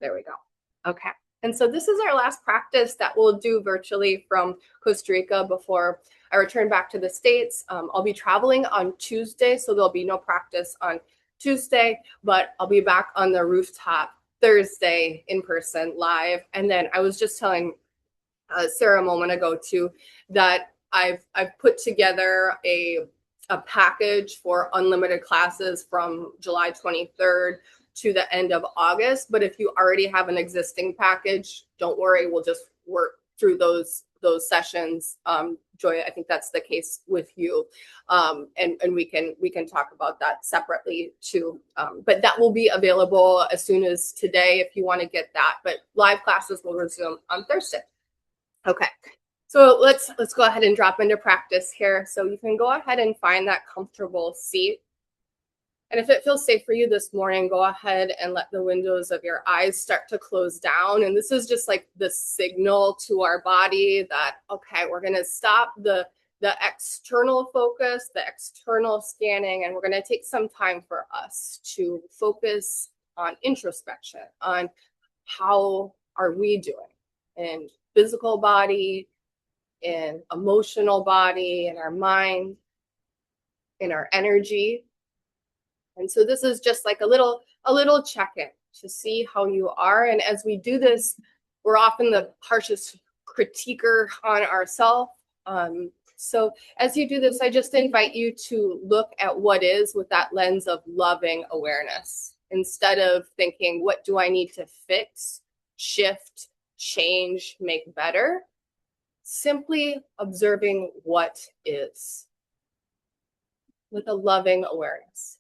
There we go. Okay. And so this is our last practice that we'll do virtually from Costa Rica before I return back to the States. I'll be traveling on Tuesday, so there'll be no practice on Tuesday, but I'll be back on the rooftop Thursday in person live. And then I was just telling Sarah a moment ago too that I've put together a package for unlimited classes from July 23rd to the end of August. But if you already have an existing package, don't worry, we'll just work through those sessions. Joy, I think that's the case with you, and we can talk about that separately too. But that will be available as soon as today if you want to get that. But live classes will resume on Thursday. Okay, so let's go ahead and drop into practice here. So you can go ahead and find that comfortable seat. And if it feels safe for you this morning, go ahead and let the windows of your eyes start to close down. And this is just like the signal to our body that, okay, we're going to stop the external focus, the external scanning, and we're going to take some time for us to focus on introspection, on how are we doing in physical body, in emotional body, in our mind, in our energy. And so this is just like a little check-in to see how you are. And as we do this, we're often the harshest critiquer on ourselves. So as you do this, I just invite you to look at what is with that lens of loving awareness. Instead of thinking, what do I need to fix, shift, change, make better? Simply observing what is with a loving awareness.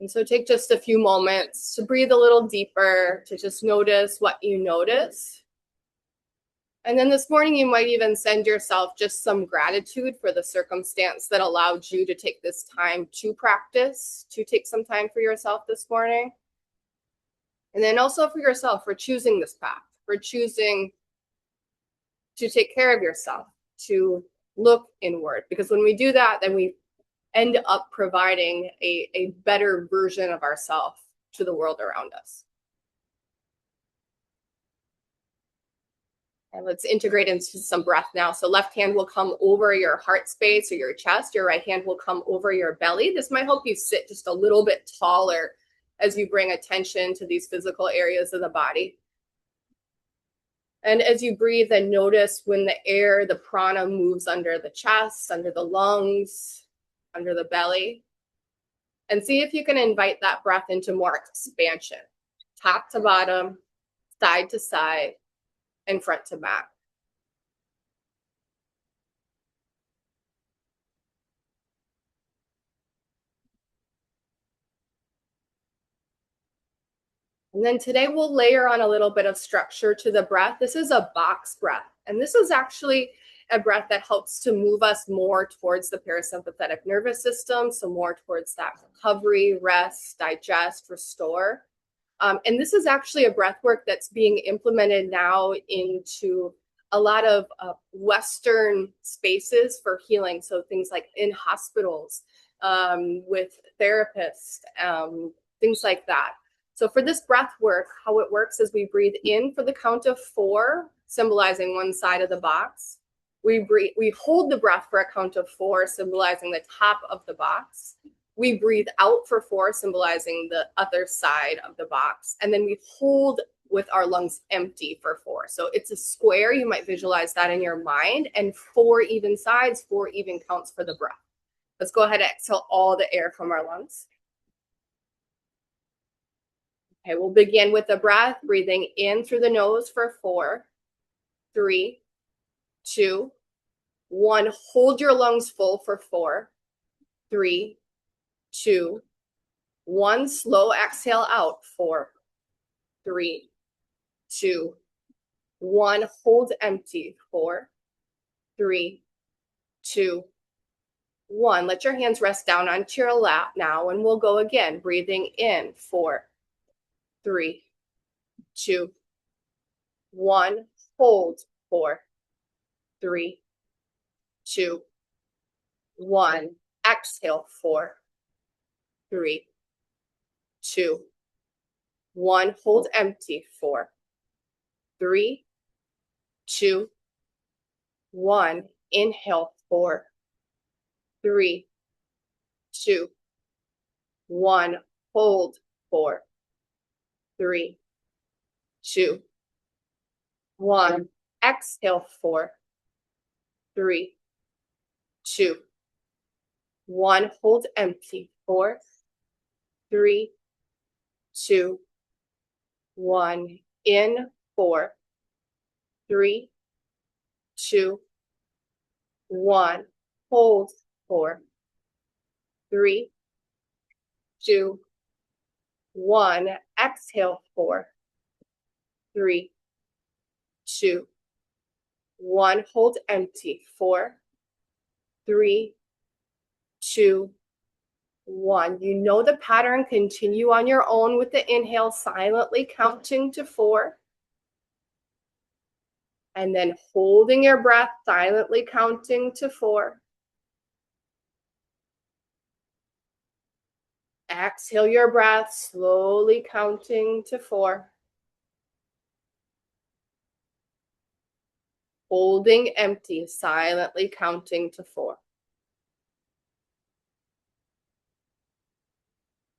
And so take just a few moments to breathe a little deeper, to just notice what you notice. And then this morning, you might even send yourself just some gratitude for the circumstance that allowed you to take this time to practice, to take some time for yourself this morning. And then also for yourself for choosing this path, for choosing to take care of yourself, to look inward. Because when we do that, then we end up providing a better version of ourselves to the world around us. And let's integrate into some breath now. So left hand will come over your heart space or your chest. Your right hand will come over your belly. This might help you sit just a little bit taller as you bring attention to these physical areas of the body. And as you breathe, then notice when the air, the prana moves under the chest, under the lungs, under the belly. And see if you can invite that breath into more expansion, top to bottom, side to side, and front to back. And then today we'll layer on a little bit of structure to the breath. This is a box breath. And this is actually a breath that helps to move us more towards the parasympathetic nervous system. So more towards that recovery, rest, digest, restore. And this is actually a breath work that's being implemented now into a lot of Western spaces for healing. So things like in hospitals, with therapists, things like that. So for this breath work, how it works is we breathe in for the count of 4, symbolizing one side of the box. We hold the breath for a count of 4, symbolizing the top of the box. We breathe out for 4, symbolizing the other side of the box. And then we hold with our lungs empty for 4. So it's a square. You might visualize that in your mind. And 4 even sides, 4 even counts for the breath. Let's go ahead and exhale all the air from our lungs. Okay, we'll begin with the breath, breathing in through the nose for 4, 3, 2, 1. Hold your lungs full for 4, 3, 2, 1. Slow exhale out. 4, 3, 2, 1. Hold empty. 4, 3, 2, 1. Let your hands rest down onto your lap now, and we'll go again. Breathing in. 4, 3, 2, 1. Hold. 4, 3, 2, 1. Exhale. 4, 3, 2, 1. Hold empty. 4, 3, 2, 1. Inhale. 4, 3, 2, 1. Hold. 4, 3, 2, 1. Exhale. 4, 3, 2, 1. Hold empty. 4, 3, 2, 1. In. 4, 3, 2, 1. Hold. 4, 3, 2, 1. Exhale. 4, 3, 2, 1. Hold empty. 4, 3, 2, 1. You know the pattern. Continue on your own with the inhale, silently counting to 4. And then holding your breath, silently counting to 4. Exhale your breath, slowly counting to 4. Holding empty, silently counting to 4.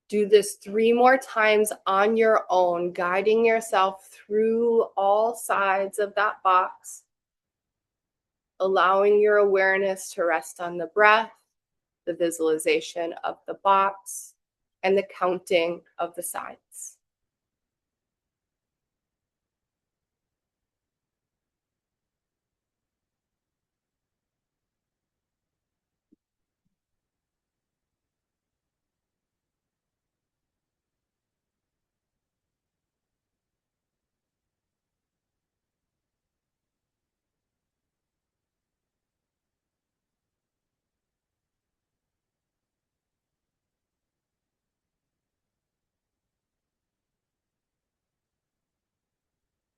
Do this 3 more times on your own, guiding yourself through all sides of that box, allowing your awareness to rest on the breath, the visualization of the box, and the counting of the sides.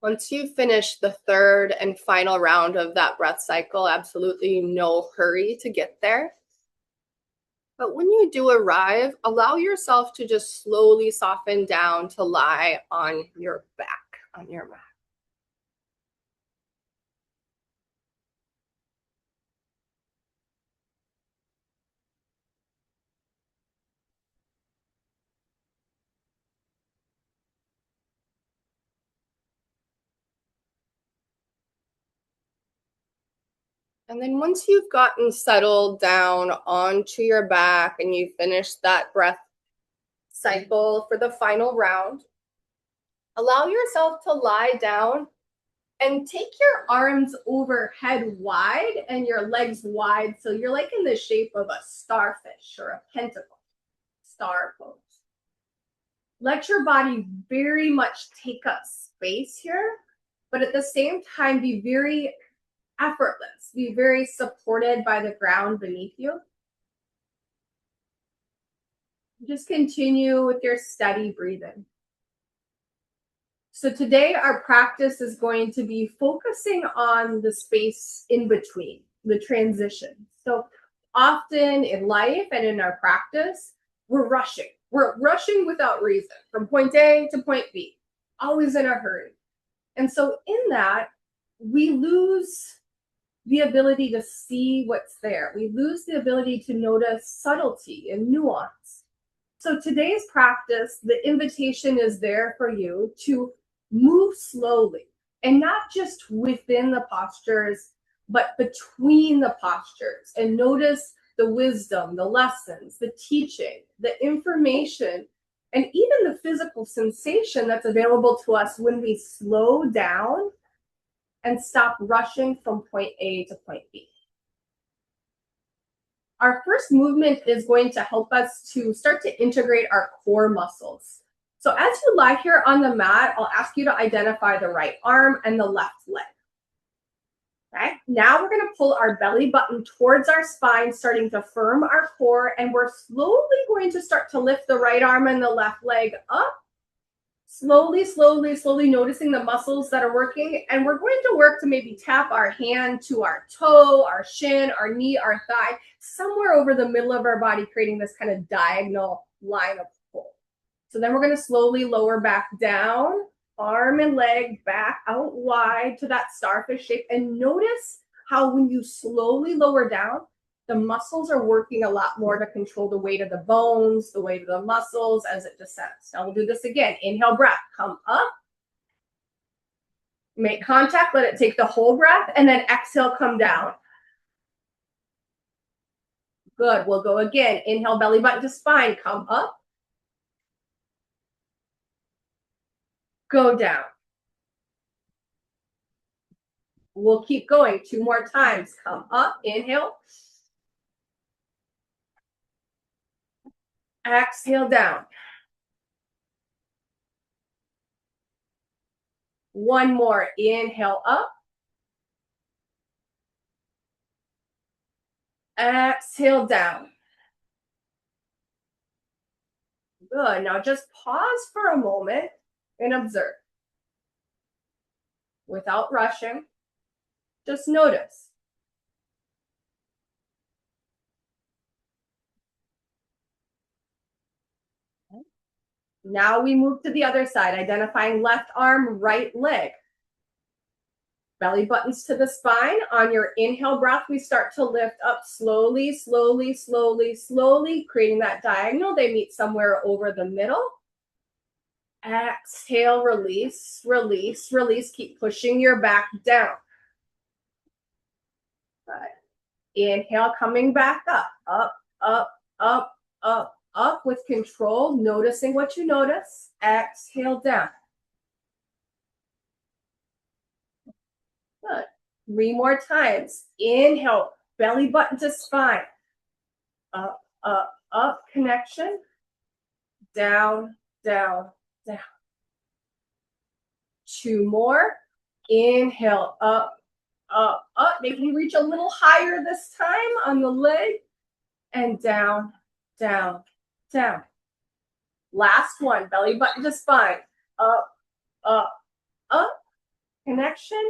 Once you finish the third and final round of that breath cycle, absolutely no hurry to get there. But when you do arrive, allow yourself to just slowly soften down to lie on your back, on your mat. And then once you've gotten settled down onto your back and you finish that breath cycle for the final round, allow yourself to lie down and take your arms overhead wide and your legs wide. So you're like in the shape of a starfish or a pentacle, star pose. Let your body very much take up space here, but at the same time, be very effortless. Be very supported by the ground beneath you. Just continue with your steady breathing. So today our practice is going to be focusing on the space in between, the transition. So often in life and in our practice, we're rushing. We're rushing without reason from point A to point B, always in a hurry. And so in that, we lose the ability to see what's there. We lose the ability to notice subtlety and nuance. So today's practice, the invitation is there for you to move slowly, and not just within the postures, but between the postures, and notice the wisdom, the lessons, the teaching, the information, and even the physical sensation that's available to us when we slow down and stop rushing from point A to point B. Our first movement is going to help us to start to integrate our core muscles. So as you lie here on the mat, I'll ask you to identify the right arm and the left leg. Okay, now we're going to pull our belly button towards our spine, starting to firm our core, and we're slowly going to start to lift the right arm and the left leg up. Slowly, slowly, slowly noticing the muscles that are working. And we're going to work to maybe tap our hand to our toe, our shin, our knee, our thigh, somewhere over the middle of our body, creating this kind of diagonal line of pull. So then we're going to slowly lower back down, arm and leg back out wide to that starfish shape. And notice how when you slowly lower down, the muscles are working a lot more to control the weight of the bones, the weight of the muscles as it descends. Now we'll do this again. Inhale, breath, come up. Make contact, let it take the whole breath, and then exhale, come down. Good, we'll go again. Inhale, belly button to spine, come up. Go down. We'll keep going 2 more times. Come up, inhale. Exhale down. 1 more, inhale up. Exhale down. Good, now just pause for a moment and observe. Without rushing, just notice. Now we move to the other side, identifying left arm, right leg. Belly buttons to the spine. On your inhale breath, we start to lift up slowly, slowly, slowly, slowly, creating that diagonal. They meet somewhere over the middle. Exhale, release, release, release. Keep pushing your back down. Good. Inhale, coming back up, up, up, up, up, up with control, noticing what you notice. Exhale down. Good. 3 more times. Inhale, belly button to spine. Up, up, up, connection. Down, down, down. 2 more. Inhale, up, up, up. Maybe you reach a little higher this time on the leg. And down, down, down. Last one, belly button to spine. Up, up, up. Connection.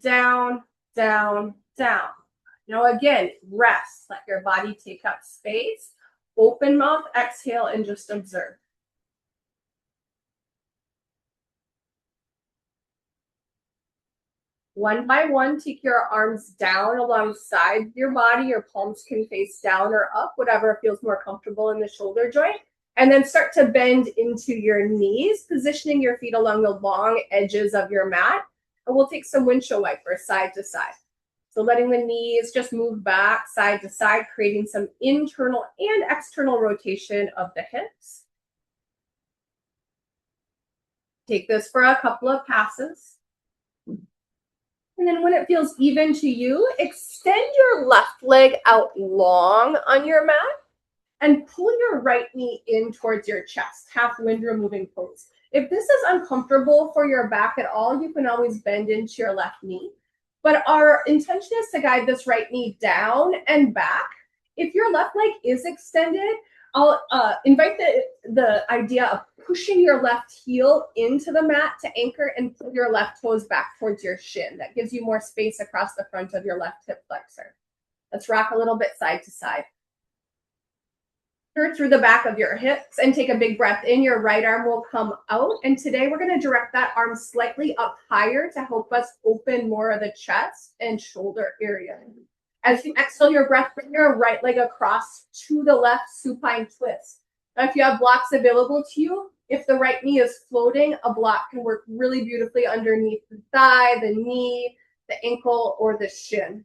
Down, down, down. Now again, rest. Let your body take up space. Open mouth, exhale, and just observe. One by one, take your arms down alongside your body. Your palms can face down or up, whatever feels more comfortable in the shoulder joint. And then start to bend into your knees, positioning your feet along the long edges of your mat. And we'll take some windshield wipers side to side. So letting the knees just move back side to side, creating some internal and external rotation of the hips. Take this for a couple of passes. And then when it feels even to you, extend your left leg out long on your mat and pull your right knee in towards your chest, half wind removing pose. If this is uncomfortable for your back at all, you can always bend into your left knee. But our intention is to guide this right knee down and back. If your left leg is extended, I'll invite the idea of pushing your left heel into the mat to anchor and pull your left toes back towards your shin. That gives you more space across the front of your left hip flexor. Let's rock a little bit side to side. Through the back of your hips and take a big breath in. Your right arm will come out. And today we're going to direct that arm slightly up higher to help us open more of the chest and shoulder area. As you exhale your breath, bring your right leg across to the left supine twist. Now, if you have blocks available to you, if the right knee is floating, a block can work really beautifully underneath the thigh, the knee, the ankle, or the shin.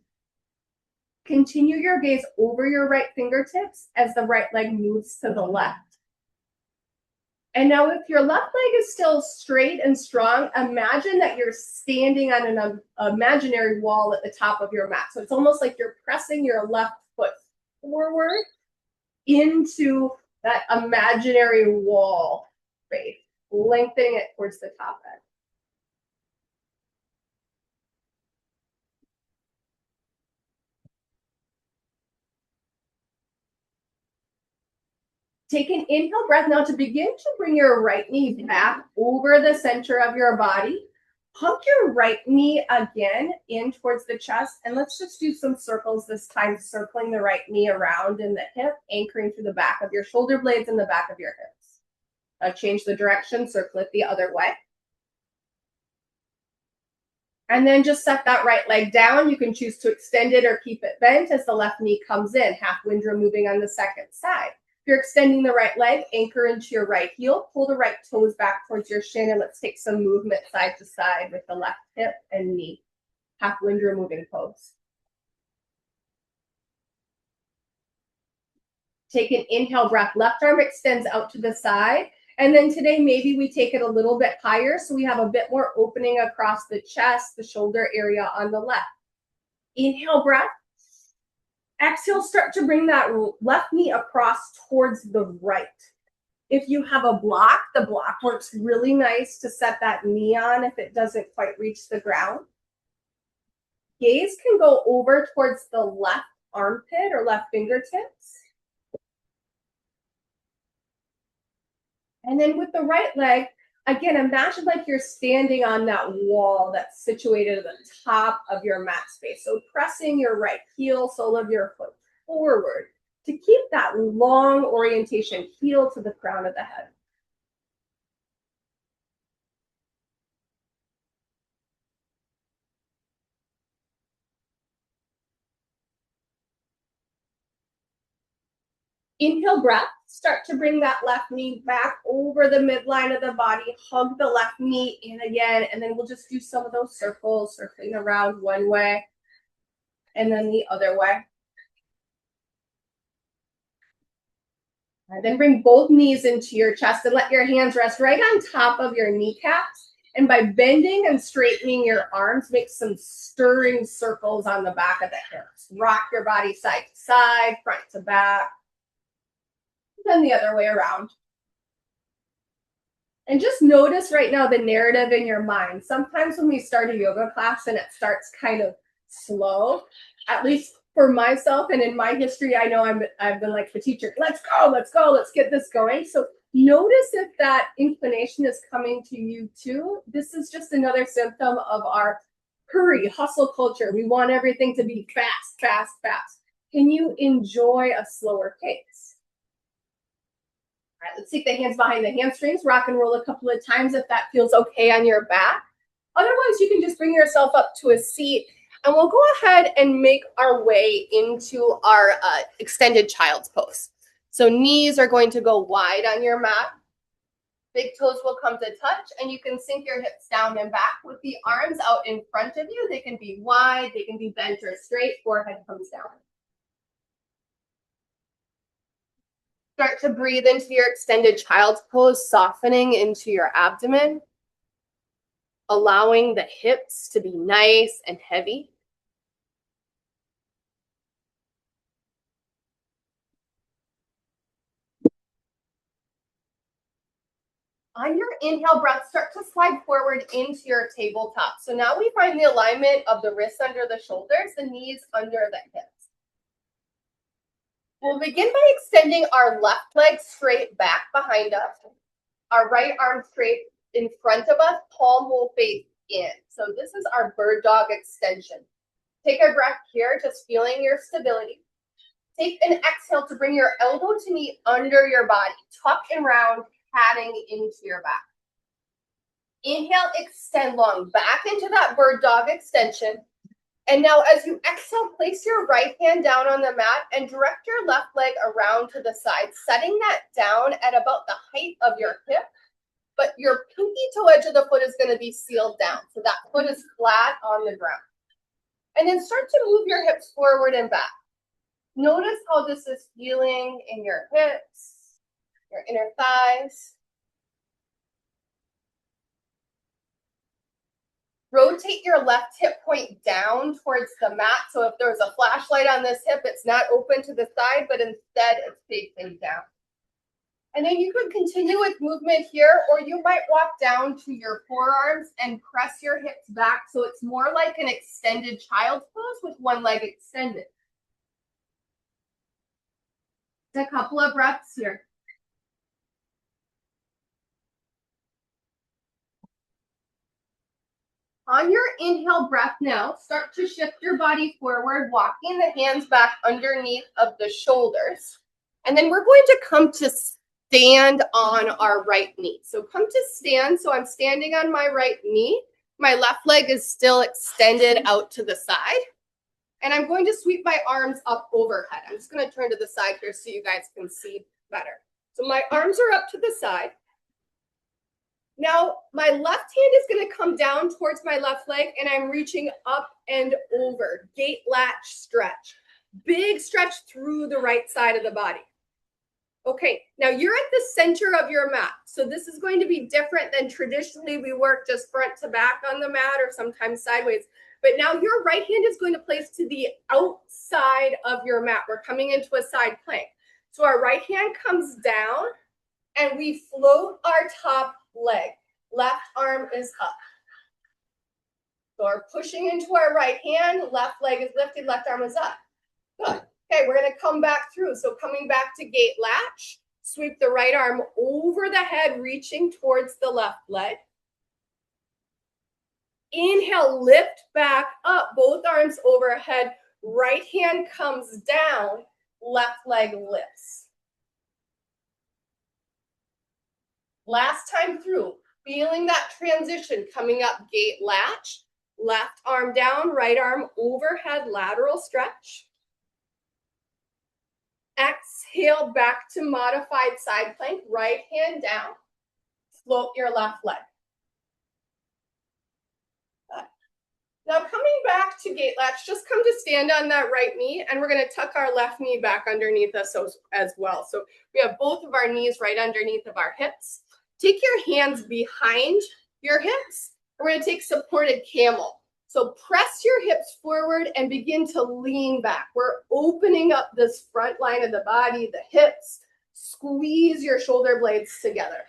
Continue your gaze over your right fingertips as the right leg moves to the left. And now if your left leg is still straight and strong, imagine that you're standing on an imaginary wall at the top of your mat. So it's almost like you're pressing your left foot forward into that imaginary wall space, lengthening it towards the top edge. Take an inhale breath now to begin to bring your right knee back over the center of your body. Hug your right knee again in towards the chest. And let's just do some circles this time, circling the right knee around in the hip, anchoring through the back of your shoulder blades and the back of your hips. Change the direction, circle it the other way. And then just set that right leg down. You can choose to extend it or keep it bent as the left knee comes in, half windrow moving on the second side. If you're extending the right leg, anchor into your right heel, pull the right toes back towards your shin, and let's take some movement side to side with the left hip and knee. Half windrow moving pose. Take an inhale breath. Left arm extends out to the side. And then today, maybe we take it a little bit higher so we have a bit more opening across the chest, the shoulder area on the left. Inhale breath. Exhale, start to bring that left knee across towards the right. If you have a block, the block works really nice to set that knee on if it doesn't quite reach the ground. Gaze can go over towards the left armpit or left fingertips. And then with the right leg, again, imagine like you're standing on that wall that's situated at the top of your mat space. So pressing your right heel, sole of your foot forward to keep that long orientation, heel to the crown of the head. Inhale breath, start to bring that left knee back over the midline of the body, hug the left knee in again, and then we'll just do some of those circles, circling around one way and then the other way. And then bring both knees into your chest and let your hands rest right on top of your kneecaps. And by bending and straightening your arms, make some stirring circles on the back of the hips. Rock your body side to side, front to back. Then the other way around. And just notice right now the narrative in your mind. Sometimes when we start a yoga class and it starts kind of slow, at least for myself and in my history, I know I've been like the teacher, let's go, let's get this going. So notice if that inclination is coming to you too. This is just another symptom of our hurry, hustle culture. We want everything to be fast, fast, fast. Can you enjoy a slower pace? All right, let's take the hands behind the hamstrings, rock and roll a couple of times if that feels okay on your back. Otherwise, you can just bring yourself up to a seat and we'll go ahead and make our way into our extended child's pose. So knees are going to go wide on your mat. Big toes will come to touch and you can sink your hips down and back with the arms out in front of you. They can be wide, they can be bent or straight, forehead comes down. Start to breathe into your extended child's pose, softening into your abdomen, allowing the hips to be nice and heavy. On your inhale breath, start to slide forward into your tabletop. So now we find the alignment of the wrists under the shoulders, the knees under the hips. We'll begin by extending our left leg straight back behind us, our right arm straight in front of us, palm will face in. So this is our bird dog extension. Take a breath here, just feeling your stability. Take an exhale to bring your elbow to knee under your body, tuck and round, padding into your back. Inhale, extend long back into that bird dog extension. And now as you exhale, place your right hand down on the mat and direct your left leg around to the side, setting that down at about the height of your hip. But your pinky toe edge of the foot is going to be sealed down. So that foot is flat on the ground. And then start to move your hips forward and back. Notice how this is feeling in your hips, your inner thighs. Rotate your left hip point down towards the mat. So if there's a flashlight on this hip, it's not open to the side, but instead it's facing down. And then you could continue with movement here, or you might walk down to your forearms and press your hips back so it's more like an extended child's pose with one leg extended. A couple of breaths here. On your inhale breath now, start to shift your body forward, walking the hands back underneath of the shoulders. And then we're going to come to stand on our right knee. So come to stand. So I'm standing on my right knee. My left leg is still extended out to the side. And I'm going to sweep my arms up overhead. I'm just going to turn to the side here so you guys can see better. So my arms are up to the side. Now my left hand is going to come down towards my left leg and I'm reaching up and over. Gate latch stretch. Big stretch through the right side of the body. Okay, now you're at the center of your mat. So this is going to be different than traditionally we work just front to back on the mat or sometimes sideways. But now your right hand is going to place to the outside of your mat. We're coming into a side plank. So our right hand comes down and we float our top leg. Left arm is up. So we're pushing into our right hand, left leg is lifted, left arm is up. Good. Okay, we're going to come back through. So coming back to gate latch, sweep the right arm over the head, reaching towards the left leg. Inhale, lift back up, both arms overhead. Right hand comes down, left leg lifts. Last time through, feeling that transition coming up, gate latch, left arm down, right arm overhead, lateral stretch. Exhale back to modified side plank, right hand down, float your left leg. Now coming back to gate latch, just come to stand on that right knee and we're going to tuck our left knee back underneath us as well. So we have both of our knees right underneath of our hips. Take your hands behind your hips. We're going to take supported camel. So press your hips forward and begin to lean back. We're opening up this front line of the body, the hips. Squeeze your shoulder blades together.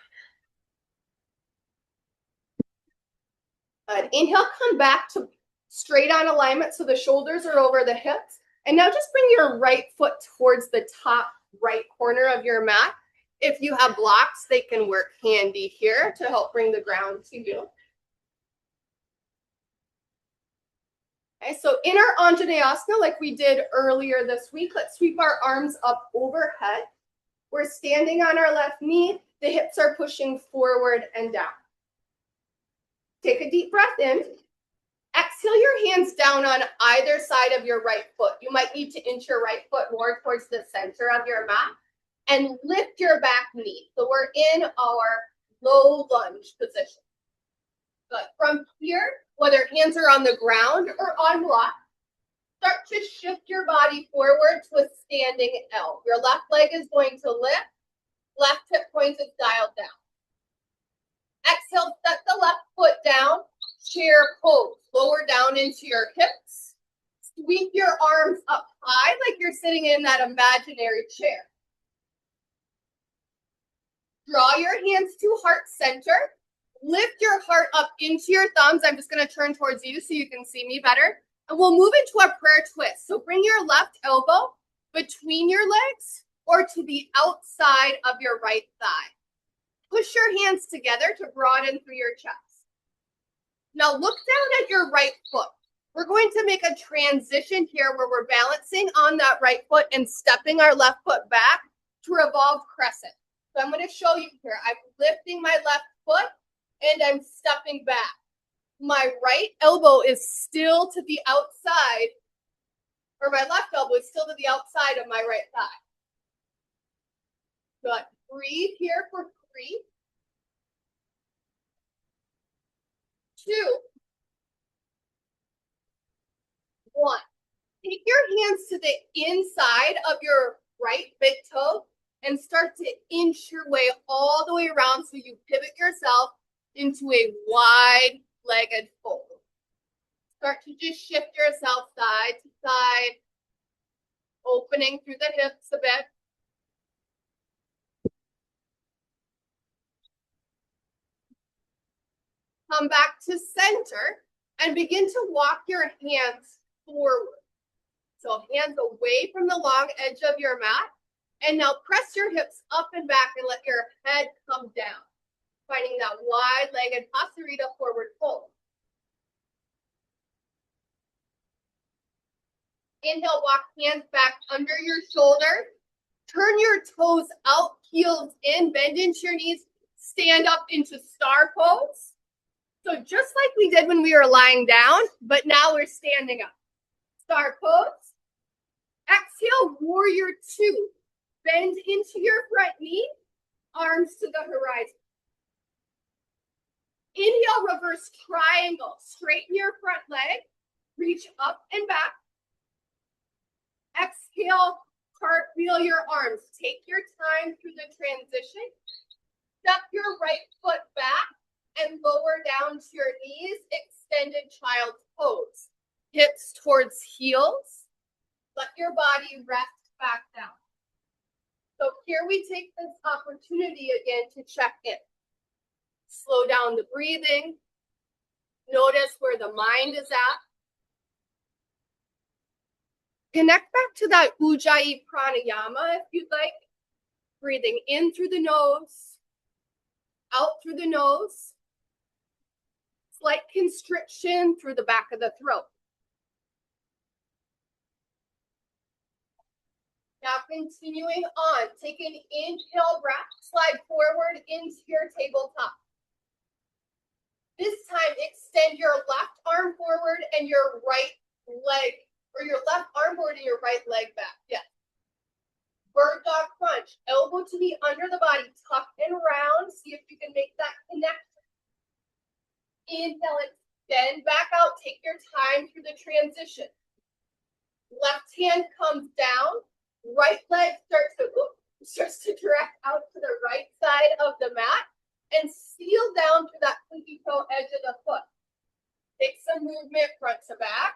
Good. Inhale, come back to straight on alignment so the shoulders are over the hips. And now just bring your right foot towards the top right corner of your mat. If you have blocks, they can work handy here to help bring the ground to you. Okay, so in our Anjaneyasana, like we did earlier this week, let's sweep our arms up overhead. We're standing on our left knee. The hips are pushing forward and down. Take a deep breath in. Exhale your hands down on either side of your right foot. You might need to inch your right foot more towards the center of your mat and lift your back knee. So we're in our low lunge position. Good. From here, whether hands are on the ground or on block, start to shift your body forward to a standing L. Your left leg is going to lift, left hip pointed dialed down. Exhale, set the left foot down, chair pose. Lower down into your hips. Sweep your arms up high like you're sitting in that imaginary chair. Draw your hands to heart center. Lift your heart up into your thumbs. I'm just going to turn towards you so you can see me better. And we'll move into a prayer twist. So bring your left elbow between your legs or to the outside of your right thigh. Push your hands together to broaden through your chest. Now look down at your right foot. We're going to make a transition here where we're balancing on that right foot and stepping our left foot back to revolve crescent. So I'm going to show you here. I'm lifting my left foot and I'm stepping back. My right elbow is still to the outside, or my left elbow is still to the outside of my right thigh. Good. Breathe here for 3, 2, 1. Take your hands to the inside of your right big toe and start to inch your way all the way around so you pivot yourself into a wide-legged fold. Start to just shift yourself side to side, opening through the hips a bit. Come back to center and begin to walk your hands forward. So hands away from the long edge of your mat. And now press your hips up and back and let your head come down. Finding that wide-legged pasarita forward fold. Inhale, walk hands back under your shoulder. Turn your toes out, heels in, bend into your knees, stand up into star pose. So just like we did when we were lying down, but now we're standing up. Star pose. Exhale, warrior two. Bend into your front knee, arms to the horizon. Inhale, reverse triangle. Straighten your front leg, reach up and back. Exhale, cartwheel your arms. Take your time through the transition. Step your right foot back and lower down to your knees, extended child's pose. Hips towards heels. Let your body rest back down. So here we take this opportunity again to check in. Slow down the breathing. Notice where the mind is at. Connect back to that Ujjayi pranayama if you'd like. Breathing in through the nose, out through the nose. Slight constriction through the back of the throat. Now continuing on, take an inhale breath, slide forward into your tabletop. This time, extend your left arm forward and your right leg, or your left arm forward and your right leg back. Yes. Bird dog crunch, elbow to be under the body, tuck and round. See if you can make that connection. Inhale, extend back out. Take your time through the transition. Left hand comes down. Right leg starts to direct out to the right side of the mat and seal down to that pinky toe edge of the foot. Take some movement front to back.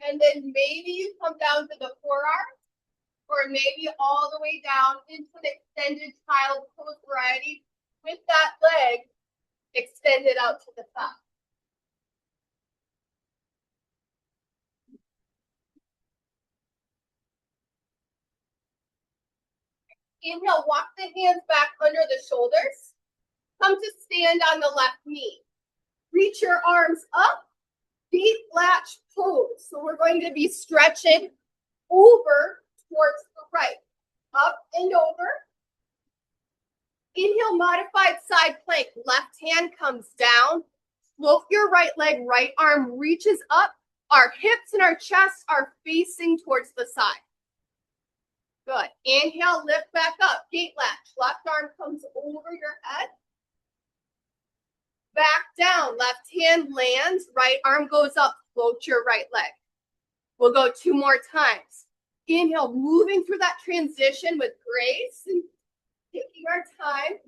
And then maybe you come down to the forearm, or maybe all the way down into the extended child pose variety with that leg extended out to the side. Inhale, walk the hands back under the shoulders. Come to stand on the left knee. Reach your arms up, deep latch pose. So we're going to be stretching over towards the right. Up and over. Inhale, modified side plank. Left hand comes down. Float your right leg, right arm reaches up. Our hips and our chest are facing towards the side. Good. Inhale, lift back up. Gate latch. Left arm comes over your head. Back down. Left hand lands. Right arm goes up. Float your right leg. We'll go 2 more times. Inhale, moving through that transition with grace and taking our time.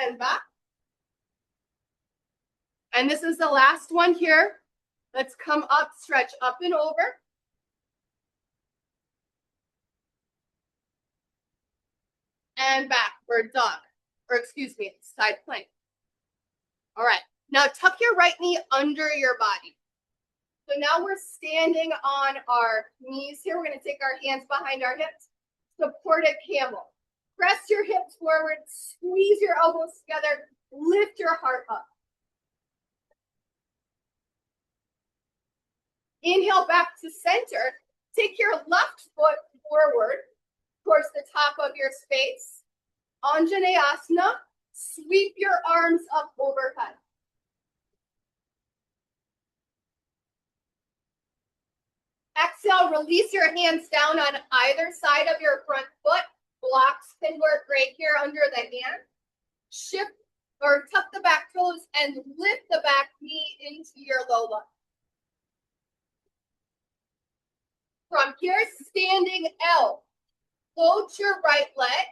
And back. And this is the last one here. Let's come up, stretch up and over. And back, bird dog, or excuse me, side plank. All right, now tuck your right knee under your body. So now we're standing on our knees here. We're gonna take our hands behind our hips, supported camel. Press your hips forward, squeeze your elbows together, lift your heart up. Inhale back to center. Take your left foot forward towards the top of your space. Anjaneyasana, sweep your arms up overhead. Exhale, release your hands down on either side of your front foot. Blocks can work right here under the hand. Shift or tuck the back toes and lift the back knee into your low lunge. From here, standing L. Float your right leg.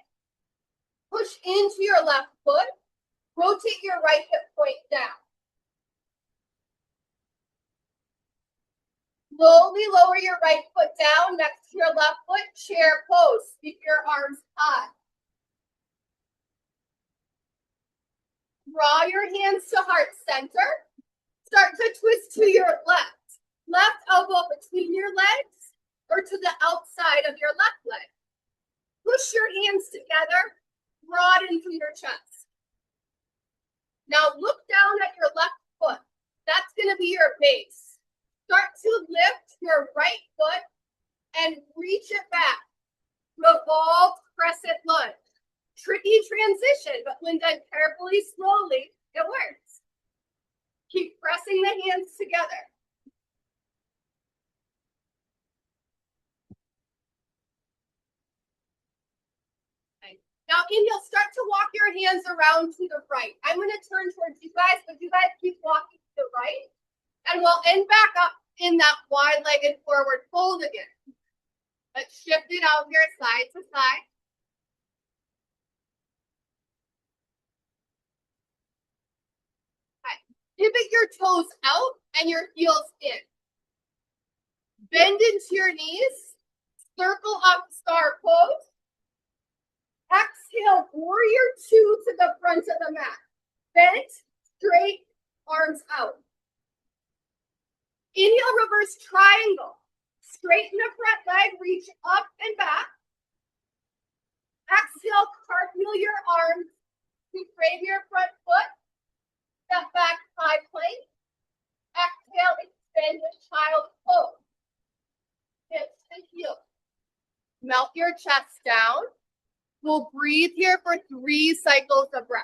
Push into your left foot. Rotate your right hip point down. Slowly lower your right foot down next to your left foot. Chair pose. Keep your arms high. Draw your hands to heart center. Start to twist to your left. Left elbow between your legs or to the outside of your left leg. Push your hands together. Broaden through your chest. Now look down at your left foot. That's going to be your base. Start to lift your right foot and reach it back. Revolve crescent lunge. Tricky transition, but when done carefully, slowly, it works. Keep pressing the hands together. Now inhale, start to walk your hands around to the right. I'm going to turn towards you guys, but you guys keep walking to the right. And we'll end back up in that wide-legged forward fold again. Let's shift it out here side to side. Okay. Pivot your toes out and your heels in. Bend into your knees. Circle up star pose. Exhale, warrior two to the front of the mat. Bent, straight, arms out. Inhale, reverse triangle. Straighten the front leg, reach up and back. Exhale, cartwheel your arms to frame your front foot. Step back, high plank. Exhale, extend the child pose. Hips to heels. Melt your chest down. We'll breathe here for 3 cycles of breath.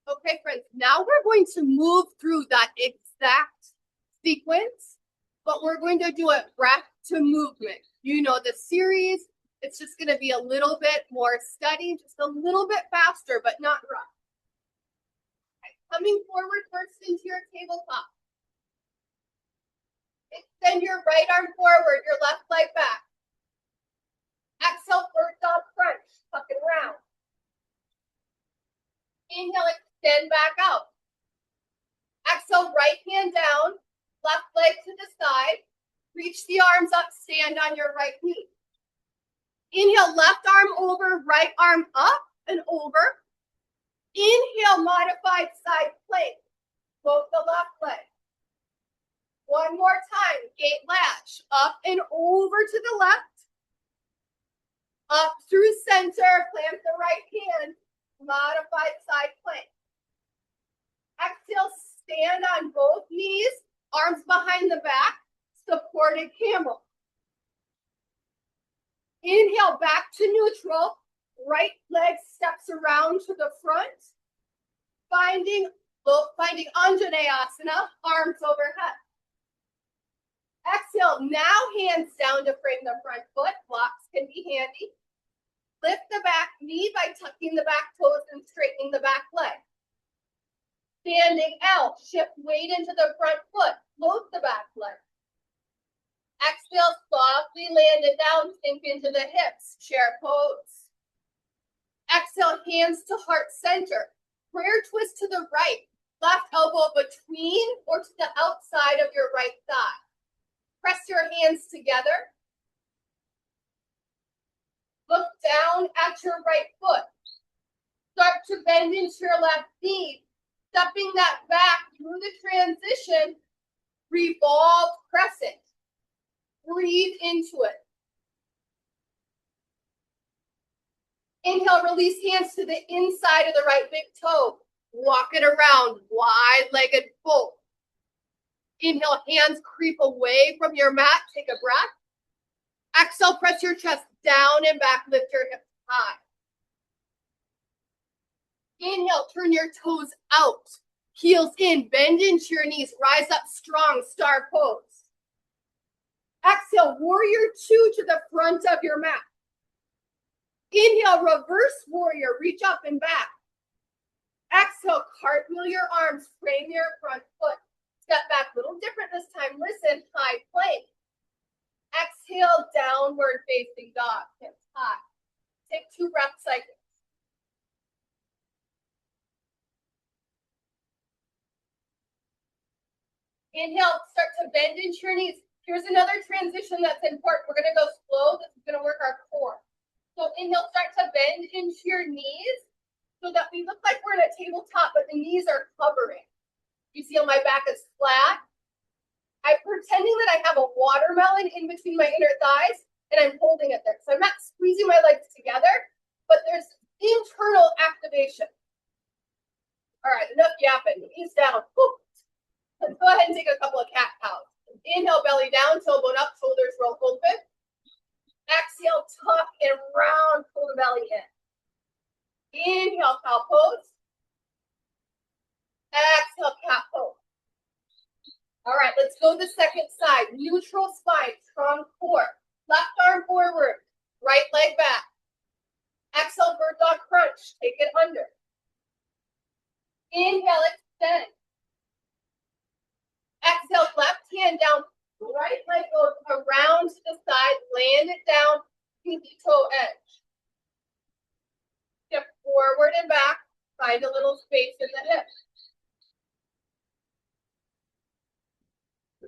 Okay, friends, now we're going to move through that exact sequence, but we're going to do it breath to movement. You know the series. It's just going to be a little bit more steady, just a little bit faster, but not rough. Okay, coming forward first into your tabletop. Extend your right arm forward, your left leg back. Exhale, bird dog crunch, tuck and round. Inhale, extend back out. Exhale, right hand down, left leg to the side. Reach the arms up, stand on your right knee. Inhale, left arm over, right arm up and over. Inhale, modified side plank. Float the left leg. One more time, gate latch. Up and over to the left. Up through center, plant the right hand. Modified side plank. Exhale, stand on both knees, arms behind the back, supported camel. Inhale, back to neutral. Right leg steps around to the front. Finding Anjaneyasana, arms overhead. Exhale, now hands down to frame the front foot. Blocks can be handy. Lift the back knee by tucking the back toes and straightening the back leg. Standing L, shift weight into the front foot. Float the back leg. Exhale, softly land it down, sink into the hips. Chair pose. Exhale, hands to heart center. Prayer twist to the right. Left elbow between or to the outside of your right thigh. Press your hands together. Look down at your right foot. Start to bend into your left knee. Stepping that back through the transition. Revolve crescent. Breathe into it. Inhale, release hands to the inside of the right big toe. Walk it around, wide-legged fold. Inhale, hands creep away from your mat. Take a breath. Exhale, press your chest down and back. Lift your hips high. Inhale, turn your toes out. Heels in, bend into your knees. Rise up strong, star pose. Exhale, warrior two to the front of your mat. Inhale, reverse warrior, reach up and back. Exhale, cartwheel your arms, frame your front foot. Step back, a little different this time. Listen, high plank. Exhale, downward facing dog, hips high. Take 2 breath cycles. Inhale, start to bend into your knees. Here's another transition that's important. We're going to go slow. This is going to work our core. So inhale, start to bend into your knees so that we look like we're in a tabletop, but the knees are covering. You see how my back is flat? I'm pretending that I have a watermelon in between my inner thighs and I'm holding it there. So I'm not squeezing my legs together, but there's internal activation. All right, enough yapping. Knees down. Whew. Let's go ahead and take a couple of cat cows. Inhale, belly down, tailbone up, shoulders roll open. Exhale, tuck and round, pull the belly in. Inhale, cow pose. Exhale, cat pose. All right, let's go the second side. Neutral spine, strong core. Left arm forward, right leg back. Exhale, bird dog crunch. Take it under. Inhale, extend. Exhale, left hand down. Right leg goes around to the side. Land it down. Pinky toe edge. Step forward and back. Find a little space in the hip.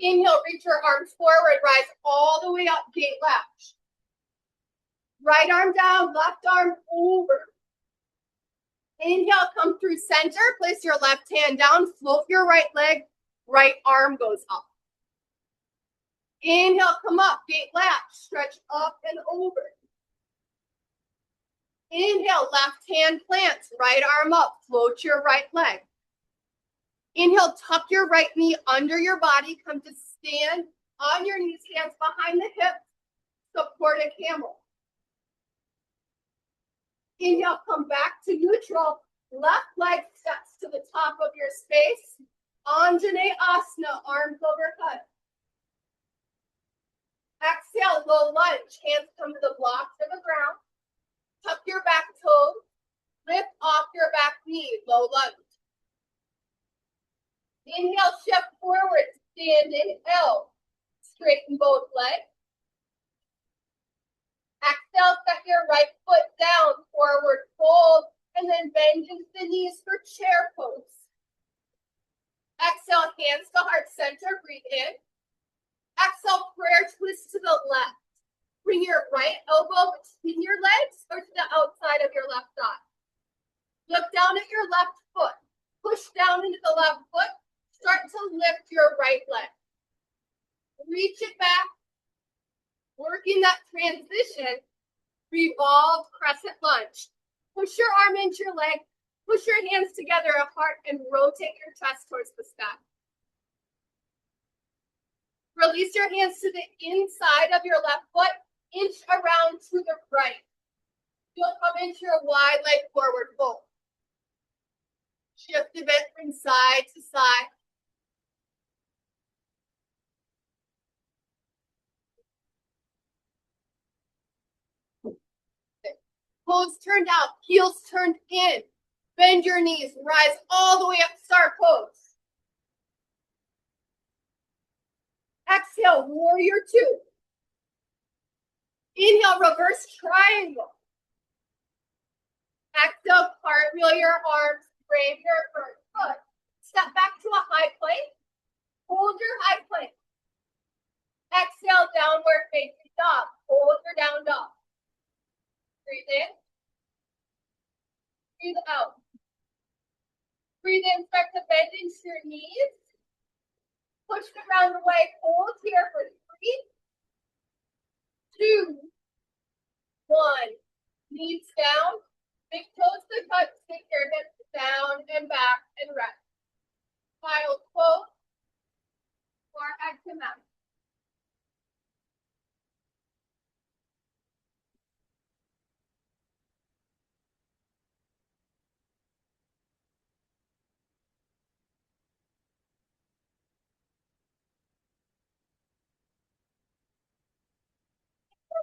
Inhale, reach your arms forward. Rise all the way up. Gate latch. Right arm down. Left arm over. Inhale, come through center. Place your left hand down. Float your right leg. Right arm goes up. Inhale, come up. Gate latch. Stretch up and over. Inhale, left hand plants. Right arm up. Float your right leg. Inhale, tuck your right knee under your body. Come to stand on your knees, hands behind the hips. Support a camel. Inhale, come back to neutral. Left leg steps to the top of your space. Anjaneyasana, arms overhead. Exhale, low lunge. Hands come to the blocks of the ground. Tuck your back toes. Lift off your back knee, low lunge. Inhale, shift forward, standing L. Straighten both legs. Exhale, set your right foot down, forward fold, and then bend into the knees for chair pose. Exhale, hands to heart center, breathe in. Exhale, prayer twist to the left. Bring your right elbow between your legs or to the outside of your left thigh. Look down at your left foot. Push down into the left foot. Start to lift your right leg. Reach it back. Working that transition. Revolve crescent lunge. Push your arm into your leg. Push your hands together apart and rotate your chest towards the sky. Release your hands to the inside of your left foot. Inch around to the right. You'll come into your wide leg forward fold. Shift a bit from side to side. Toes turned out, heels turned in. Bend your knees, rise all the way up, star pose. Exhale, warrior two. Inhale, reverse triangle. Exhale, cartwheel your arms, frame your front foot. Step back to a high plank. Hold your high plank. Exhale, downward facing dog. Hold your down dog. Breathe in. Breathe out. Breathe in, start to bend into your knees. Push the ground away. Hold here for 3, 2, 1. Knees down. Big toes to touch. Take your hips down and back and rest. Child's pose. Forehead to mouth.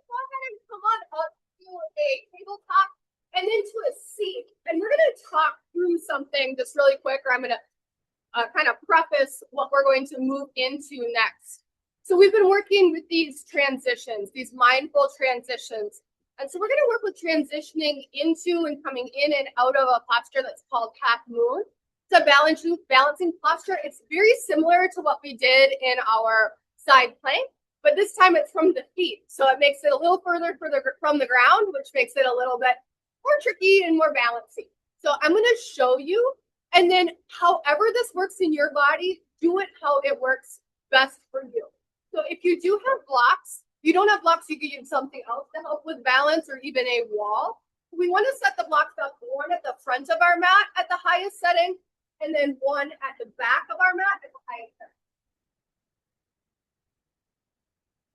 Go ahead and come on up to a tabletop and into a seat. And we're going to talk through something just really quick, or I'm going to kind of preface what we're going to move into next. So we've been working with these transitions, these mindful transitions. And so we're going to work with transitioning into and coming in and out of a posture that's called cat moon. It's a balancing posture. It's very similar to what we did in our side plank, but this time it's from the feet. So it makes it a little further from the ground, which makes it a little bit more tricky and more balancing. So I'm going to show you, and then however this works in your body, do it how it works best for you. So if you do have blocks, you don't have blocks, you can use something else to help with balance or even a wall. We want to set the blocks up, one at the front of our mat at the highest setting, and then one at the back of our mat at the highest setting.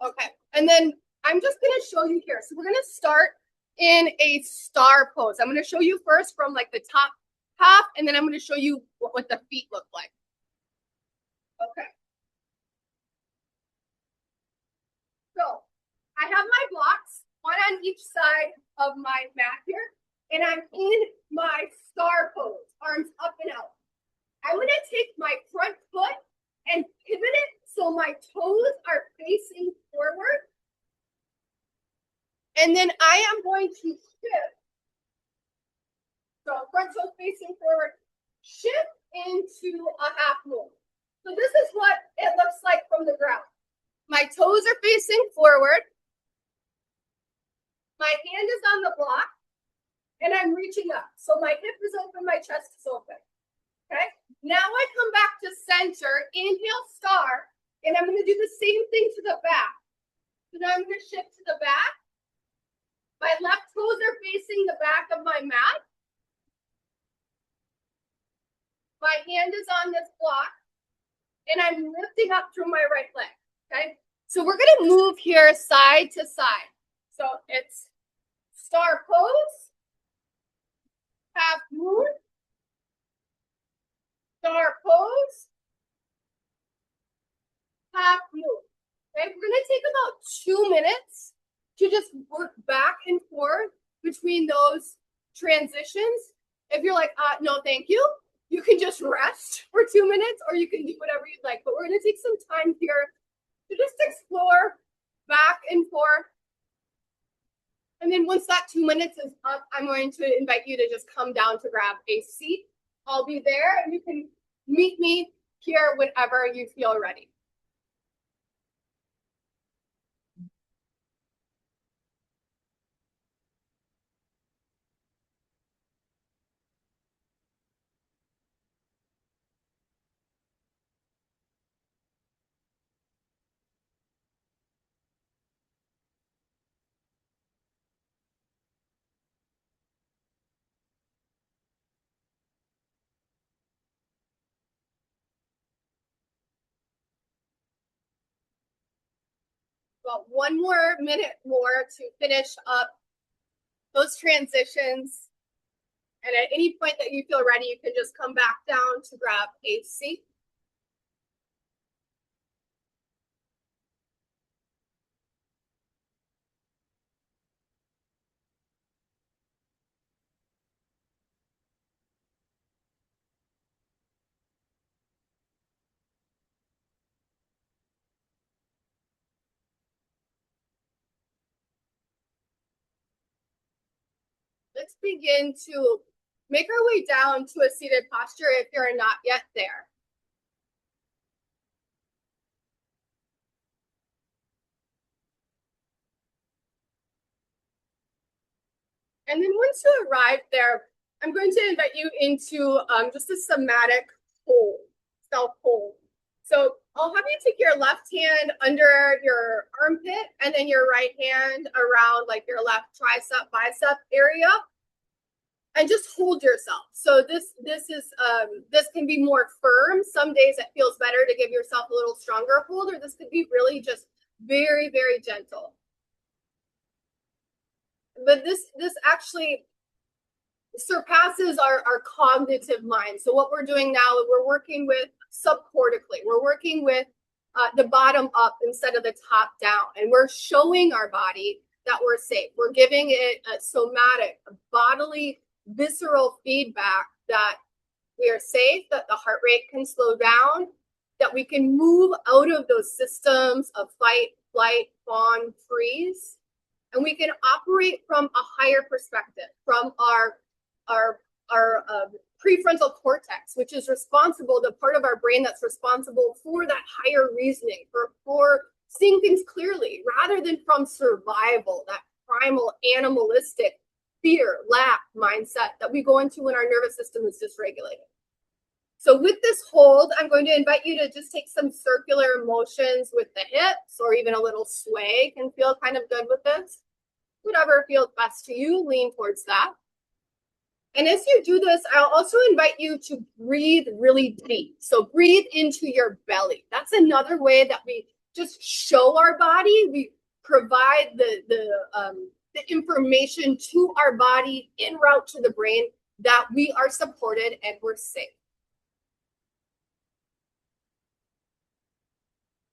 Okay, and then I'm just going to show you here. So we're going to start in a star pose. I'm going to show you first from like the top half, and then I'm going to show you what the feet look like. Okay. So I have my blocks, one on each side of my mat here, and I'm in my star pose, arms up and out. I'm going to take my front foot and pivot it so my toes are facing forward. And then I am going to shift. So front toes facing forward, shift into a half moon. So this is what it looks like from the ground. My toes are facing forward. My hand is on the block, and I'm reaching up. So my hip is open, my chest is open. Okay? Now I come back to center, inhale, star, and I'm going to do the same thing to the back. So now I'm going to shift to the back. My left toes are facing the back of my mat. My hand is on this block, and I'm lifting up through my right leg. Okay? So we're going to move here side to side. So it's star pose, half moon, star pose, half moon. Okay, we're going to take about 2 minutes to just work back and forth between those transitions. If you're like, no, thank you, you can just rest for 2 minutes, or you can do whatever you'd like. But we're going to take some time here to just explore back and forth. And then once that 2 minutes is up, I'm going to invite you to just come down to grab a seat. I'll be there, and you can meet me here whenever you feel ready. About 1 more minute more to finish up those transitions. And at any point that you feel ready, you can just come back down to grab a seat. Let's begin to make our way down to a seated posture if you're not yet there. And then once you arrive there, I'm going to invite you into just a somatic hold, self-hold. So I'll have you take your left hand under your armpit and then your right hand around like your left tricep, bicep area. And just hold yourself. So this can be more firm. Some days it feels better to give yourself a little stronger hold, or this could be really just very, very gentle. But this actually surpasses our cognitive mind. So what we're doing now is we're working with subcortically. We're working with the bottom up instead of the top down. And we're showing our body that we're safe. We're giving it a somatic, a bodily, visceral feedback that we are safe, that the heart rate can slow down, that we can move out of those systems of fight, flight, fawn, freeze, and we can operate from a higher perspective, from our prefrontal cortex, which is responsible, the part of our brain that's responsible for that higher reasoning, for seeing things clearly, rather than from survival, that primal animalistic fear, lack mindset that we go into when our nervous system is dysregulated. So with this hold, I'm going to invite you to just take some circular motions with the hips, or even a little sway can feel kind of good with this. Whatever feels best to you, lean towards that. And as you do this, I'll also invite you to breathe really deep. So breathe into your belly. That's another way that we just show our body. We provide the information to our body en route to the brain that we are supported and we're safe.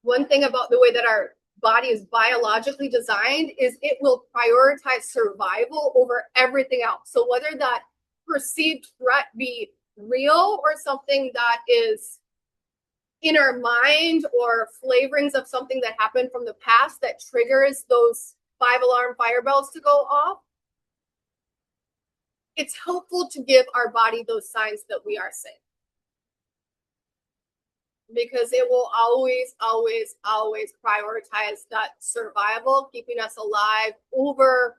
One thing about the way that our body is biologically designed is it will prioritize survival over everything else. So whether that perceived threat be real or something that is in our mind, or flavorings of something that happened from the past that triggers those 5-alarm fire bells to go off, it's helpful to give our body those signs that we are safe. Because it will always, always, always prioritize that survival, keeping us alive over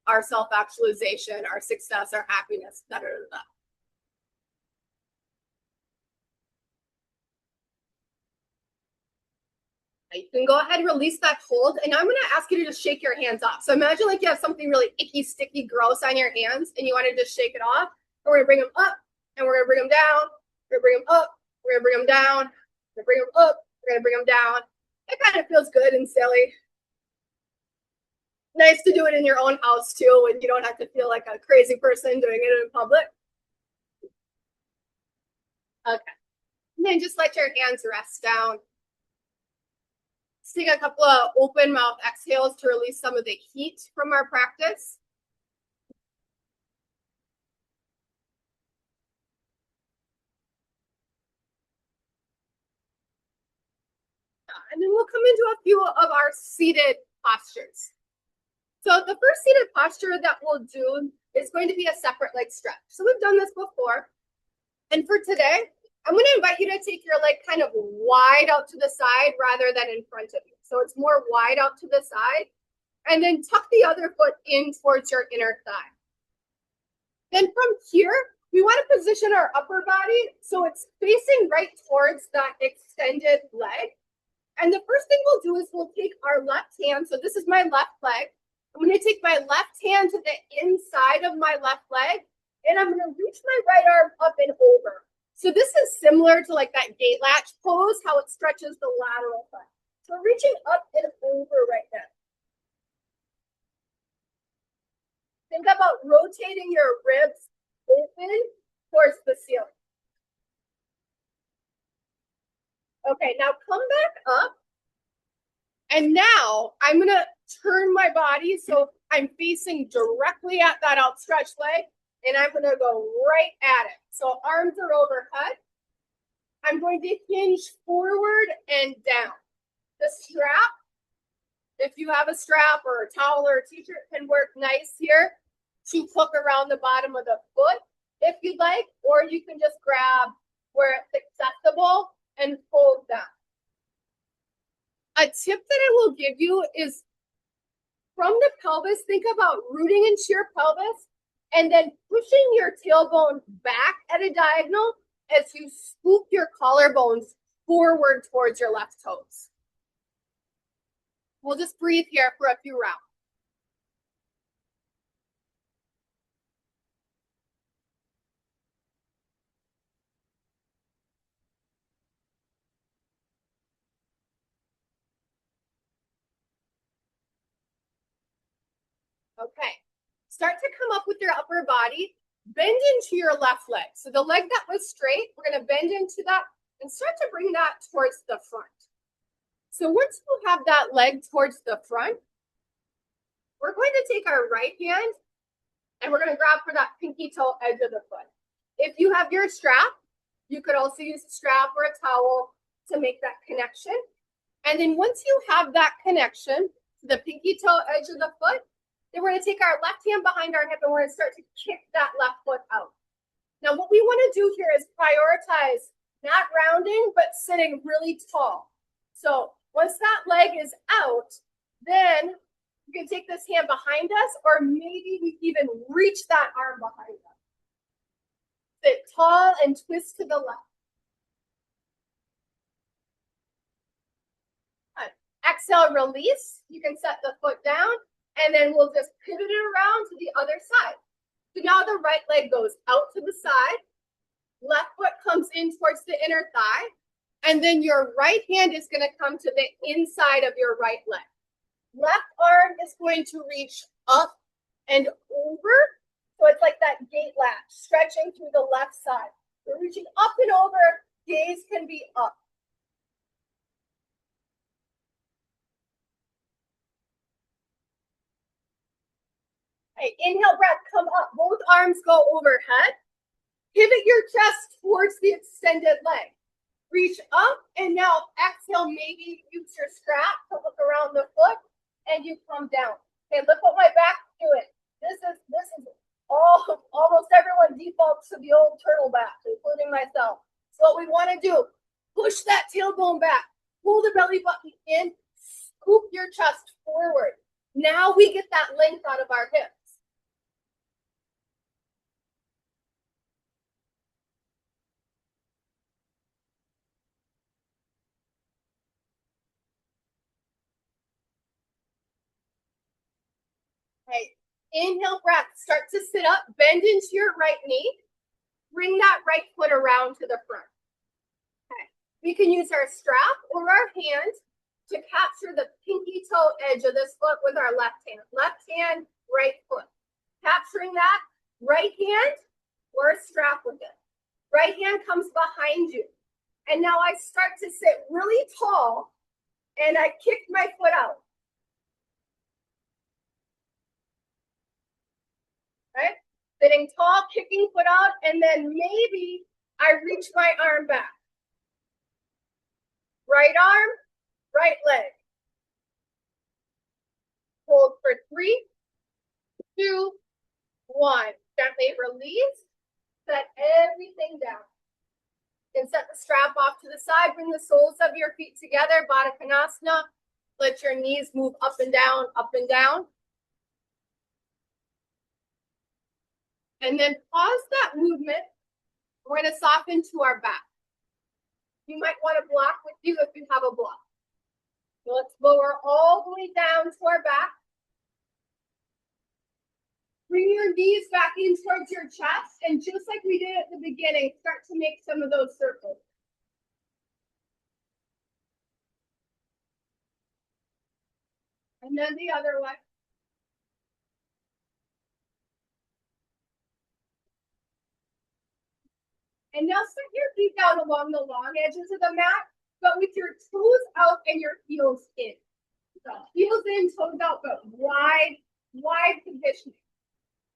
our self-actualization, our success, our happiness, da, da, da, da. You can go ahead and release that hold. And I'm going to ask you to just shake your hands off. So imagine like you have something really icky, sticky, gross on your hands, and you want to just shake it off. And we're going to bring them up, and we're going to bring them down. We're going to bring them up. We're going to bring them down. We're going to bring them up. We're going to bring them down. It kind of feels good and silly. Nice to do it in your own house too, and you don't have to feel like a crazy person doing it in public. Okay. And then just let your hands rest down. Let's take a couple of open mouth exhales to release some of the heat from our practice. And then we'll come into a few of our seated postures. So the first seated posture that we'll do is going to be a separate leg stretch. So we've done this before. And for today, I'm going to invite you to take your leg kind of wide out to the side rather than in front of you. So it's more wide out to the side. And then tuck the other foot in towards your inner thigh. Then from here, we want to position our upper body so it's facing right towards that extended leg. And the first thing we'll do is we'll take our left hand. So this is my left leg. I'm going to take my left hand to the inside of my left leg, and I'm going to reach my right arm up and over. So this is similar to like that gate latch pose, how it stretches the lateral thigh. So reaching up and over right now. Think about rotating your ribs open towards the ceiling. Okay, now come back up. And now I'm going to turn my body so I'm facing directly at that outstretched leg, and I'm going to go right at it. So arms are overhead. I'm going to hinge forward and down. The strap, if you have a strap or a towel or a t-shirt, can work nice here to hook around the bottom of the foot if you'd like, or you can just grab where it's accessible and fold down. A tip that I will give you is from the pelvis, think about rooting into your pelvis and then pushing your tailbone back at a diagonal as you scoop your collarbones forward towards your left toes. We'll just breathe here for a few rounds. Okay, start to come up with your upper body, bend into your left leg. So the leg that was straight, we're going to bend into that and start to bring that towards the front. So once you have that leg towards the front, we're going to take our right hand and we're going to grab for that pinky toe edge of the foot. If you have your strap, you could also use a strap or a towel to make that connection. And then once you have that connection to the pinky toe edge of the foot, then we're going to take our left hand behind our hip and we're going to start to kick that left foot out. Now, what we want to do here is prioritize not rounding, but sitting really tall. So once that leg is out, then you can take this hand behind us, or maybe we even reach that arm behind us. Sit tall and twist to the left. Exhale, release. You can set the foot down, and then we'll just pivot it around to the other side. So now the right leg goes out to the side, left foot comes in towards the inner thigh, and then your right hand is going to come to the inside of your right leg. Left arm is going to reach up and over. So it's like that gate latch, stretching through the left side. We're reaching up and over, gaze can be up. Okay, inhale, breath, come up. Both arms go overhead. Pivot your chest towards the extended leg. Reach up, and now exhale, maybe use your strap to look around the foot, and you come down. Okay, look what my back doing. This is almost everyone defaults to the old turtle back, including myself. So what we want to do, push that tailbone back, pull the belly button in, scoop your chest forward. Now we get that length out of our hips. Okay, inhale, breath, start to sit up, bend into your right knee, bring that right foot around to the front. Okay, we can use our strap or our hand to capture the pinky toe edge of this foot with our left hand, right foot. Capturing that, right hand or a strap with it. Right hand comes behind you. And now I start to sit really tall and I kick my foot out. Right? Sitting tall, kicking foot out, and then maybe I reach my arm back. Right arm, right leg. Hold for 3, 2, 1. Gently release. Set everything down. And set the strap off to the side. Bring the soles of your feet together. Baddha Konasana. Let your knees move up and down, up and down. And then pause that movement. We're going to soften to our back. You might want a block with you if you have a block. So let's lower all the way down to our back. Bring your knees back in towards your chest. And just like we did at the beginning, start to make some of those circles. And then the other way. And now set your feet down along the long edges of the mat, but with your toes out and your heels in. So heels in, toes out, but wide positioning.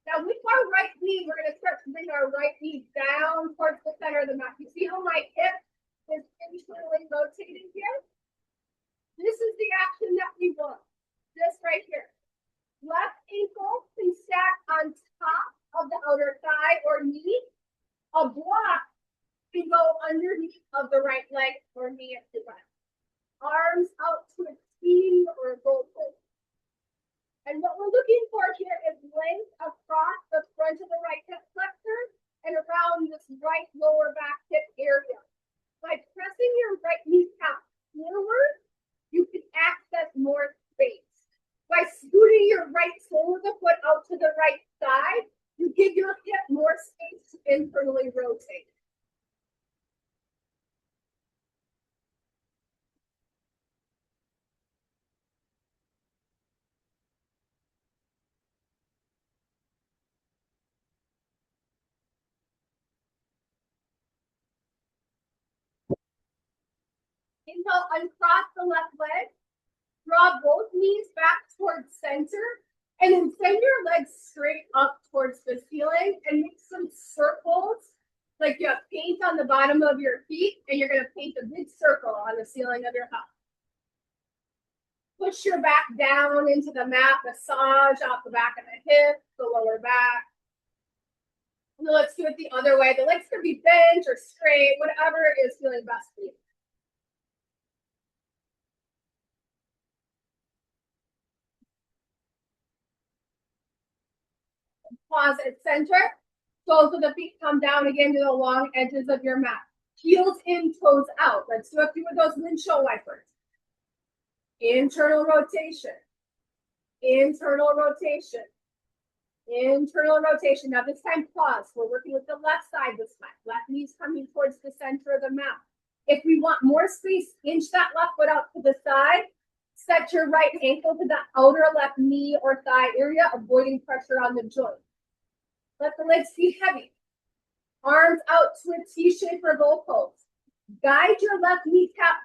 Now with our right knee, we're going to start to bring our right knee down towards the center of the mat. You see how my hip is internally rotating here? This is the action that we want. This right here. Left ankle can stack on top of the outer thigh or knee. A block can go underneath of the right leg or knee at the back. Arms out to a T or a goalpost. And what we're looking for here is length across the front of the right hip flexor and around this right lower back hip area. By pressing your right kneecap forward, you can access more space. By scooting your right sole of the foot out to the right side, you give your hip more space to internally rotate. Inhale, uncross the left leg. Draw both knees back towards center. And then send your legs straight up towards the ceiling and make some circles. Like you have paint on the bottom of your feet, and you're going to paint a big circle on the ceiling of your house. Push your back down into the mat, massage off the back of the hip, the lower back. Now let's do it the other way. The legs can be bent or straight, whatever is feeling best for you. Pause at center. Soles of the feet come down again to the long edges of your mat. Heels in, toes out. Let's do a few of those windshield wipers. internal rotation, internal rotation, internal rotation. Now this time pause. We're working with the left side this time. Left knee's coming towards the center of the mat. If we want more space, inch that left foot out to the side. Set your right ankle to the outer left knee or thigh area, avoiding pressure on the joint. Let the legs be heavy. Arms out to a T shape or bow pose. Guide your left kneecap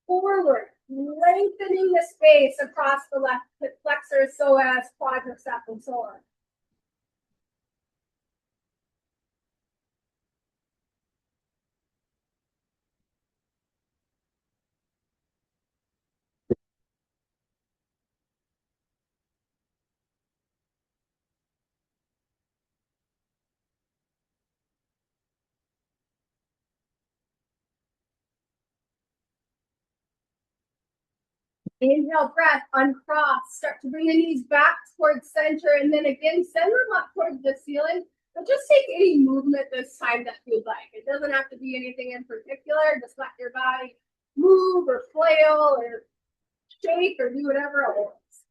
forward, lengthening the space across the left hip flexors so as quadriceps and so on. Inhale, breath, uncross. Start to bring the knees back towards center, and then again, send them up towards the ceiling. But just take any movement this time that you'd like. It doesn't have to be anything in particular. Just let your body move or flail or shake or do whatever it wants.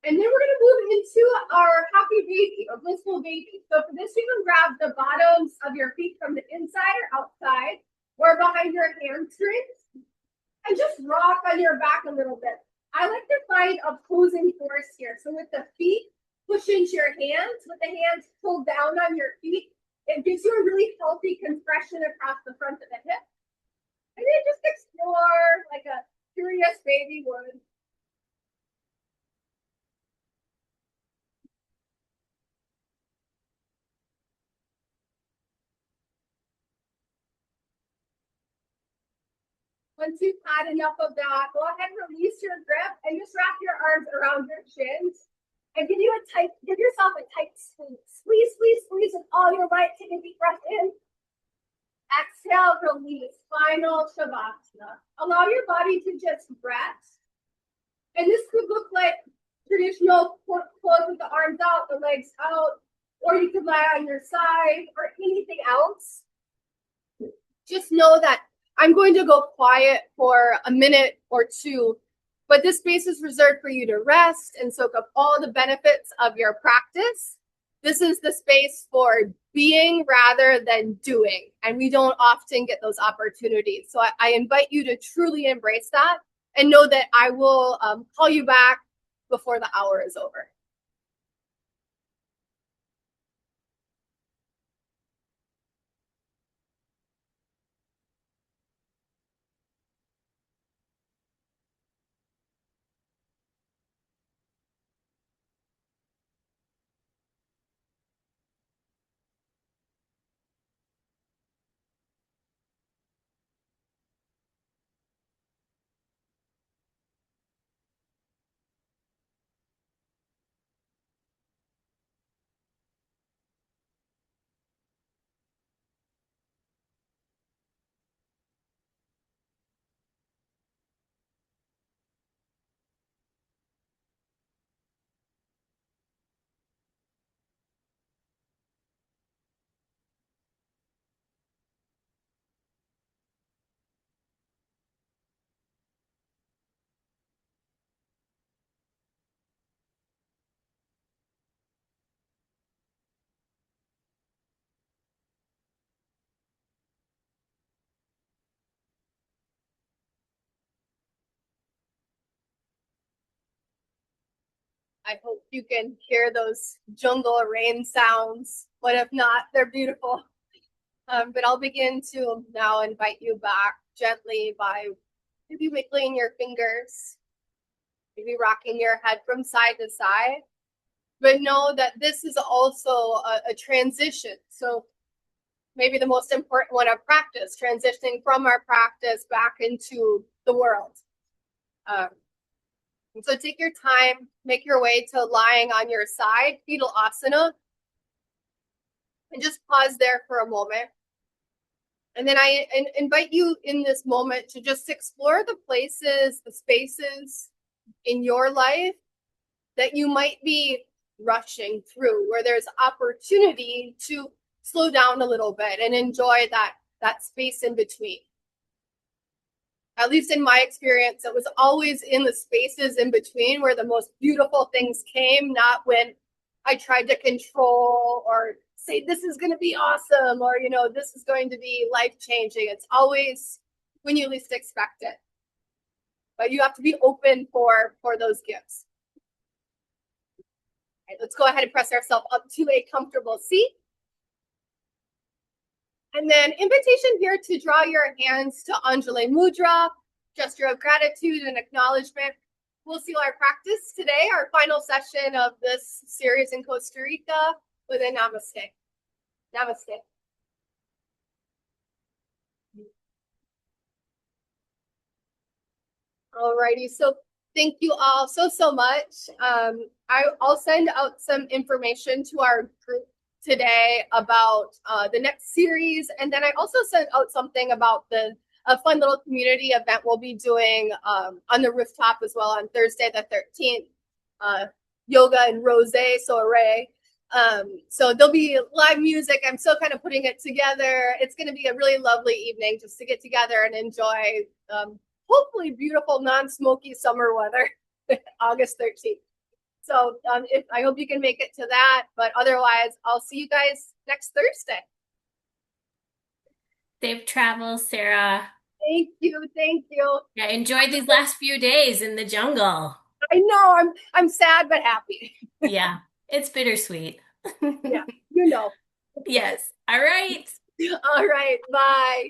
And then we're going to move into our happy baby or blissful baby. So for this, you can grab the bottoms of your feet from the inside or outside or behind your hamstrings. And just rock on your back a little bit. I like to find opposing force here. So with the feet, push into your hands. With the hands, pull down on your feet. It gives you a really healthy compression across the front of the hip. And then just explore like a curious baby would. Once you've had enough of that, go ahead and release your grip and just wrap your arms around your shins. And give yourself a tight squeeze. Squeeze, squeeze, squeeze with all your might. Take a deep breath in. Exhale, release. Final Shavasana. Allow your body to just rest. And this could look like traditional pose with the arms out, the legs out, or you could lie on your side or anything else. Just know that I'm going to go quiet for a minute or two, but this space is reserved for you to rest and soak up all the benefits of your practice. This is the space for being rather than doing, and we don't often get those opportunities. So I invite you to truly embrace that and know that I will call you back before the hour is over. I hope you can hear those jungle rain sounds, but if not, they're beautiful. But I'll begin to now invite you back gently by maybe wiggling your fingers, maybe rocking your head from side to side. But know that this is also a transition. So maybe the most important one of practice, transitioning from our practice back into the world. So take your time, make your way to lying on your side, fetal asana, and just pause there for a moment. And then I invite you in this moment to just explore the places, the spaces in your life that you might be rushing through, where there's opportunity to slow down a little bit and enjoy that space in between. At least in my experience, it was always in the spaces in between where the most beautiful things came, not when I tried to control or say this is going to be awesome or this is going to be life changing. It's always when you least expect it. But you have to be open for those gifts. All right, let's go ahead and press ourselves up to a comfortable seat. And then invitation here to draw your hands to Anjali Mudra, gesture of gratitude and acknowledgement. We'll seal our practice today, our final session of this series in Costa Rica, with a namaste. Namaste. Alrighty, so thank you all so much. I'll send out some information to our group today about the next series, and then I also sent out something about a fun little community event we'll be doing on the rooftop as well on Thursday the 13th. Yoga and rosé soiree. So there'll be live music. I'm still kind of putting it together. It's going to be a really lovely evening just to get together and enjoy hopefully beautiful non-smoky summer weather August 13th. So I hope you can make it to that, but otherwise I'll see you guys next Thursday. Safe travels, Sarah. Thank you. Yeah, enjoy these last few days in the jungle. I know I'm sad but happy. Yeah, it's bittersweet. Yeah, you know. Yes. All right. All right, bye.